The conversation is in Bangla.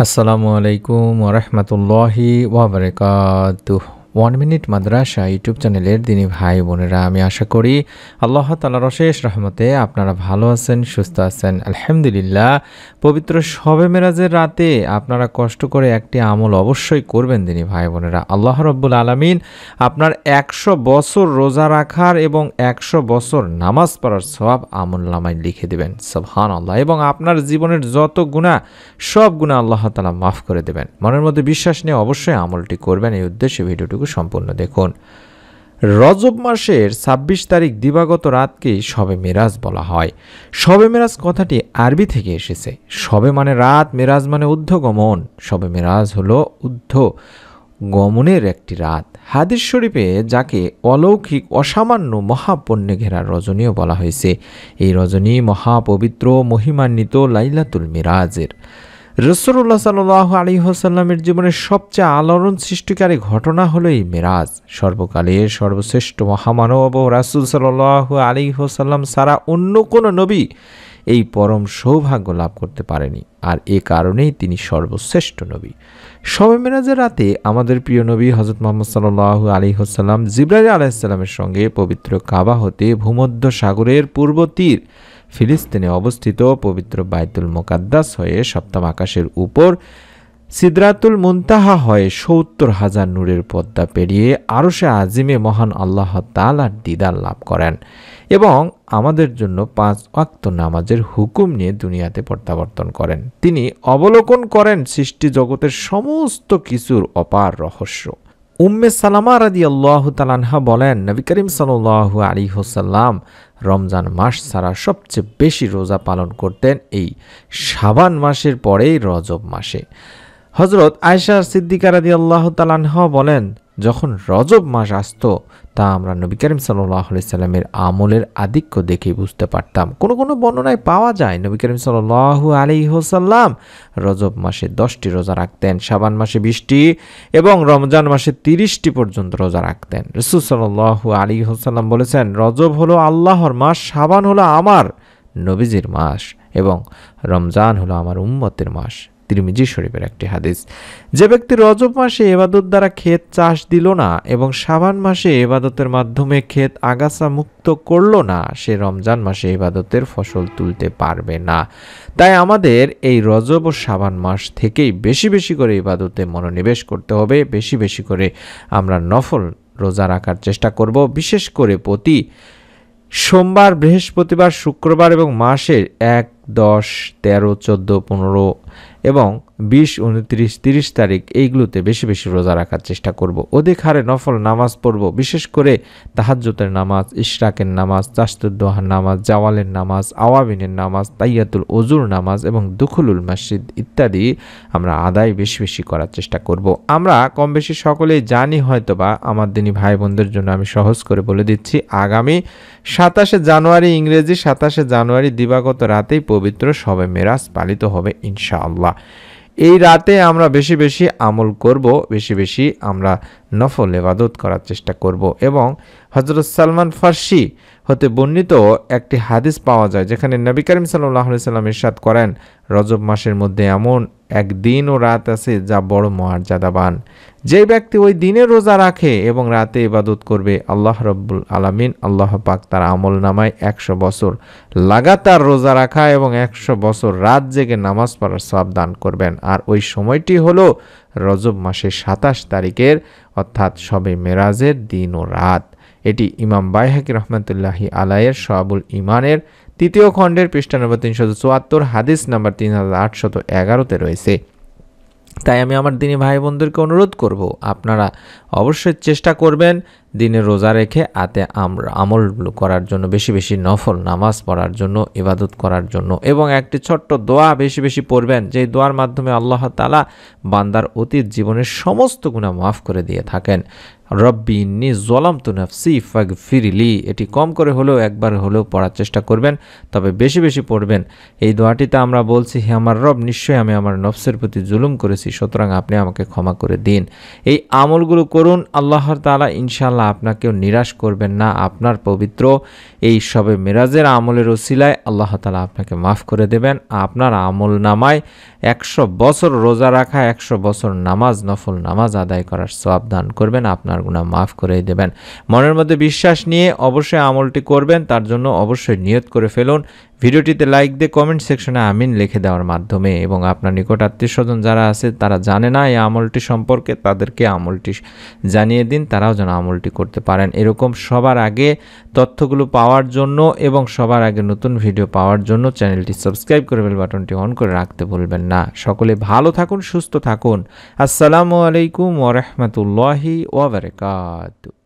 আসসালামু আলাইকুম ওরহমতুল্লাহি ওয়াবারাকাতুহ। 1 মিনিট মাদ্রাসা ইউটিউব চ্যানেলের দিনী ভাই বোনেরা, আমি আশা করি আল্লাহ তাআলার অশেষ রহমতে আপনারা ভালো আছেন, সুস্থ আছেন। আলহামদুলিল্লাহ। পবিত্র শবে মেরাজের রাতে আপনারা কষ্ট করে একটি আমল অবশ্যই করবেন দিনী ভাই বোনেরা। আল্লাহ রব্বুল আলামিন আপনার 100 বছর রোজা রাখার এবং 100 বছর নামাজ পড়ার সওয়াব আমলনামায় লিখে দেবেন। সুবহানাল্লাহ। এবং আপনার জীবনের যত গুনাহ, সব গুনাহ আল্লাহ তাআলা মাফ করে দেবেন। মনের মধ্যে বিশ্বাস নিয়ে অবশ্যই আমলটি করবেন। এই উদ্দেশ্যে ভিডিওটুকু সম্পূর্ণ দেখুন। রজব মাসের ২৬ তারিখ দিবাগত রাতকেই শবে মেরাজ বলা হয়। শবে মেরাজ কথাটি আরবি থেকে এসেছে। শবে মানে রাত, মেরাজ মানে ঊর্ধ্বগমন। শবে মেরাজ হলো ঊর্ধ্বগমনের একটি রাত। হাদিস শরীফে যাকে অলৌকিক অসামান্য মহাপুণ্যে ঘেরা রজনীও বলা হয়েছে। এই রজনী মহাপবিত্র মহিমান্বিত লাইলাতুল মিরাজের। রাসূলুল্লাহ সাল্লাল্লাহু আলাইহি ওয়াসাল্লামের জীবনের সবচেয়ে আলোড়ন সৃষ্টিকারী ঘটনা হলো এই মেরাজ। সর্বকালের সর্বশ্রেষ্ঠ মহামানব রাসূল সাল্লাল্লাহু আলাইহি ওয়াসাল্লাম ছাড়া অন্য কোনো নবী এই পরম সৌভাগ্য লাভ করতে পারেনি, আর এ কারণেই তিনি সর্বশ্রেষ্ঠ নবী। শবে মেরাজের রাতে আমাদের প্রিয় নবী হযরত মুহাম্মদ সাল্লাল্লাহু আলাইহি ওয়াসাল্লাম জিবরাইল আলাইহিস সালামের সঙ্গে পবিত্র কাবা হতে ভূমধ্য সাগরের পূর্ব তীর ফিলিস্তিনে অবস্থিত পবিত্র বাইতুল মুকাদ্দাস হয়ে সপ্তম আকাশের উপর সিদরাতুল মুনতাহা হয়ে ৭০,০০০ নূরের পর্দা পেরিয়ে আরশে আজিমে মহান আল্লাহ তাআলার দিদার লাভ করেন এবং আমাদের জন্য ৫ ওয়াক্ত নামাজের হুকুম নিয়ে দুনিয়াতে প্রত্যাবর্তন করেন। তিনি অবলোকন করেন সৃষ্টি জগতের সমস্ত কিছুর অপার রহস্য। উম্মে সালামা রাদিয়াল্লাহু তাআলা আনহা বলেন, নবী করিম সাল্লাল্লাহু আলাইহি ওয়াসাল্লাম রমজান মাস ছাড়া সবচেয়ে বেশি রোজা পালন করতেন এই শাবান মাসের পরেই রজব মাসে। হযরত আয়েশা সিদ্দিকা রাদিয়াল্লাহু তাআলা আনহা বলেন, যখন রজব মাস আসতো তা আমরা নবী করিম সাল্লাল্লাহু আলাইহি সাল্লামের আমলের আধিক্য দেখে বুঝতে পারতাম। কোনো কোনো বর্ণনায় পাওয়া যায় নবী করিম সাল্লাল্লাহু আলাইহি ওয়াসাল্লাম রজব মাসে 10টি রোজা রাখতেন, শাবান মাসে 20টি এবং রমজান মাসে 30টি পর্যন্ত রোজা রাখতেন। রাসূল সাল্লাল্লাহু আলাইহি ওয়াসাল্লাম বলেছেন, রজব হলো আল্লাহর মাস, শাবান হলো আমার নবীজির মাস এবং রমজান হলো আমার উম্মতের মাস। তিরমিজি শরীফের একটি হাদিস। যে ব্যক্তি রজব মাসে ইবাদত দ্বারা ক্ষেত চাষ দিল না এবং শাবান মাসে ইবাদতের মাধ্যমে ক্ষেত আগাছা মুক্ত করল না, সে রমজান মাসে ইবাদতের ফসল তুলতে পারবে না। তাই আমাদের এই রজব ও শাবান মাস থেকেই বেশি বেশি করে ইবাদতে মনোনিবেশ করতে হবে। বেশি বেশি করে আমরা নফল রোজা রাখার চেষ্টা করব। বিশেষ করে প্রতি সোমবার, বৃহস্পতিবার, শুক্রবার এবং মাসের ১, ১০, ১৩, ১৪, ১৫ এবং ২০, ২৯, ৩০ তারিখ এইগুলোতে বেশি বেশি রোজা রাখার চেষ্টা করব। অধিক হারে নফল নামাজ পড়ব। বিশেষ করে তাহাজ্জুদের নামাজ, ইশরাকের নামাজ, চাশতুদ্দোহার নামাজ, জাওয়ালের নামাজ, আওয়াবিনের নামাজ, তাইয়াতুল ওজুর নামাজ এবং দুখুলুল মসজিদ ইত্যাদি আমরা আদায় বেশি বেশি করার চেষ্টা করব। আমরা কম বেশি সকলেই জানি, হয়তোবা আমার দিনী ভাই বোনদের জন্য আমি সহজ করে বলে দিচ্ছি, আগামী ২৭শে জানুয়ারি, ইংরেজি ২৭শে জানুয়ারি দিবাগত রাতেই পবিত্র শবে মেরাজ পালিত হবে ইনশাআল্লাহ। এই রাতে আমরা বেশি বেশি আমল করব, বেশি বেশি আমরা নফল ইবাদত করার চেষ্টা করব। এবং হযরত সালমান ফারসি হতে বর্ণিত একটি হাদিস পাওয়া যায় যেখানে নবী করিম সাল্লাল্লাহু আলাইহি সাল্লাম ইরশাদ করেন, রজব মাসের মধ্যে এমন এক দিন ও রাত আছে যা বড় মর্যাদাবান। যে ব্যক্তি ওই দিনে রোজা রাখে এবং রাতে ইবাদত করবে, আল্লাহ রব্বুল আলামিন আল্লাহ পাক তার আমল নামায় 100 বছর লাগাতার রোজা রাখা এবং 100 বছর রাত জেগে নামাজ পড়ার সওয়াব দান করবেন। আর ওই সময়টি হলো রজব মাসের ২৭ তারিখের অর্থাৎ শবে মেরাজের দিন ও রাত। এটি ইমাম বাইহাকি রহমাতুল্লাহি আলাইহির শুআবুল ঈমানের ৩য় খণ্ডের পৃষ্ঠা নম্বর ৩৭৪, হাদিস নাম্বার ৩৮১১-তে রয়েছে। তাই আমি আমার দিনী ভাই বোনদেরকে অনুরোধ করব, আপনারা অবশ্যই চেষ্টা করবেন দিনে রোজা রেখে আমরা আমল করার জন্য, বেশি বেশি নফল নামাজ পড়ার জন্য, ইবাদত করার জন্য এবং একটি ছোট্ট দোয়া বেশি বেশি পড়বেন, যেই দোয়ার মাধ্যমে আল্লাহ তাআলা বান্দার অতীত জীবনের সমস্ত গুনাহ মাফ করে দিয়ে থাকেন। রব্বি ইন্নী যালামতু নাফসি ফাগফিরলি, এটি কম করে হলেও একবার হলেও পড়ার চেষ্টা করবেন, তবে বেশি বেশি পড়বেন। এই দোয়াটিতে আমরা বলছি, হে আমার রব, নিশ্চয়ই আমি আমার নফসের প্রতি জুলুম করেছি, সুতরাং আপনি আমাকে ক্ষমা করে দিন। এই আমলগুলো করুন, আল্লাহ তাআলা ইনশাআল্লাহ তাআলা আপনাকেও নিরাশ করবেন না। আপনার পবিত্র এই শবে মেরাজের আমলের ওসিলায় আল্লাহ তাআলা আপনাকে মাফ করে দেবেন। আপনার আমল নামায় 100 বছর রোজা রাখা, 100 বছর নামাজ, নফল নামাজ আদায় করার সওয়াব দান করবেন, আপনার গুনাহ মাফ করে দেবেন। মনের মধ্যে বিশ্বাস নিয়ে অবশ্যই আমলটি করবেন, তার জন্য অবশ্যই নিয়ত করে ফেলুন। ভিডিওটিতে লাইক দিয়ে কমেন্ট সেকশনে আমিন লিখে দেওয়ার মাধ্যমে, এবং আপনার নিকট আত্মীয়স্বজন যারা আছে তারা জানে না এই আমলটি সম্পর্কে, তাদেরকে আমলটি জানিয়ে দিন, তারাও যেন আমলটি করতে পারেন। এরকম সবার আগে তথ্যগুলো পাওয়ার জন্য এবং সবার আগে নতুন ভিডিও পাওয়ার জন্য চ্যানেলটি সাবস্ক্রাইব করে বেল বাটনটি অন করে রাখতে ভুলবেন না। সকলে ভালো থাকুন, সুস্থ থাকুন। আসসালামু আলাইকুম ওয়া রাহমাতুল্লাহি ওয়া বারাকাতুহু।